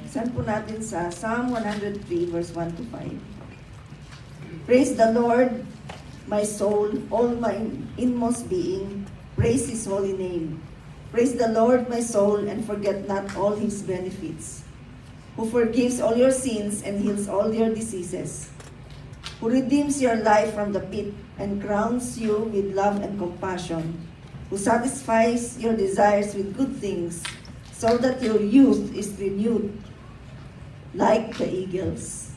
Saan po natin sa Psalm 103 verse 1 to 5. Praise the Lord, my soul, all my inmost being, praise His holy name. Praise the Lord, my soul, and forget not all His benefits, who forgives all your sins and heals all your diseases, who redeems your life from the pit and crowns you with love and compassion, who satisfies your desires with good things, so that your youth is renewed like the eagles.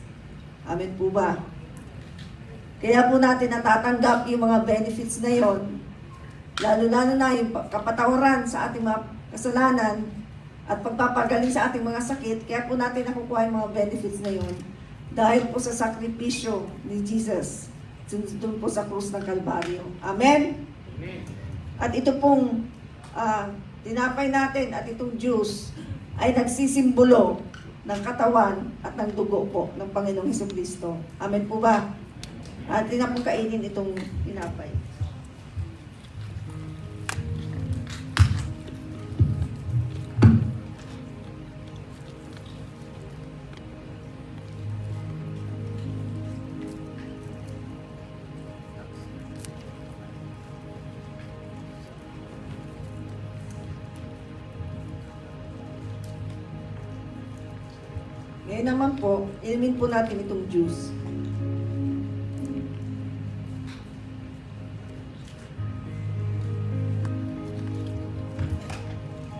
Amen po ba? Kaya po natin natatanggap yung mga benefits na yon, lalo-lalo na yung kapatawaran sa ating mga kasalanan at pagpapagaling sa ating mga sakit. Kaya po natin nakukuha yung mga benefits na yon dahil po sa sakripisyo ni Jesus doon po sa krus ng Kalbaryo. Amen? Amen. At ito pong tinapay natin at itong juice ay nagsisimbolo ng katawan at ng dugo po ng Panginoong Hesukristo. Amen po ba? At hindi na pong kainin itong tinapay. Ngayon naman po, inumin po natin itong juice.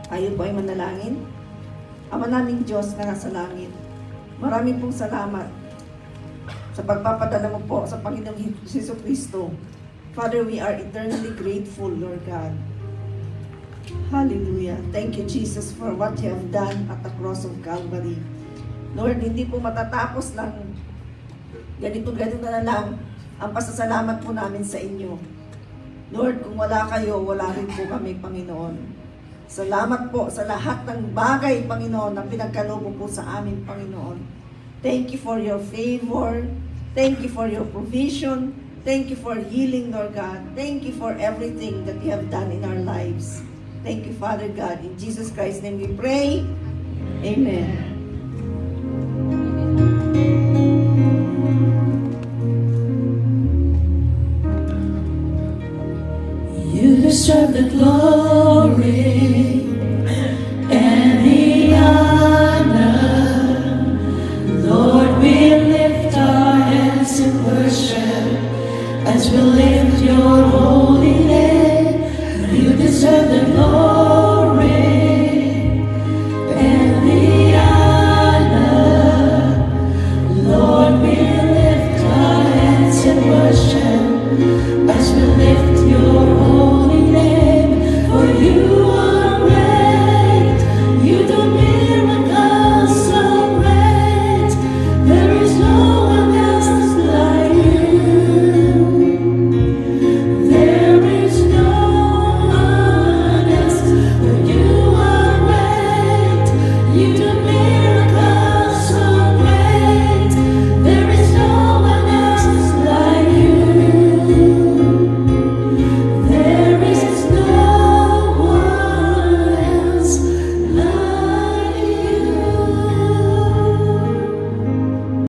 Tayo po ay manalangin. Ama naming Diyos na nasa langit, maraming pong salamat sa pagpapadala mo po sa Panginoong Hesukristo. Father, we are eternally grateful, Lord God. Hallelujah. Thank you, Jesus, for what you have done at the cross of Calvary. Lord, hindi po matatapos lang ganito na lang ang pasasalamat po namin sa inyo. Lord, kung wala kayo, wala rin po kami, Panginoon. Salamat po sa lahat ng bagay, Panginoon, na pinagkaloob po sa amin, Panginoon. Thank you for your favor. Thank you for your provision. Thank you for healing, Lord God. Thank you for everything that you have done in our lives. Thank you, Father God. In Jesus Christ's name we pray. Amen.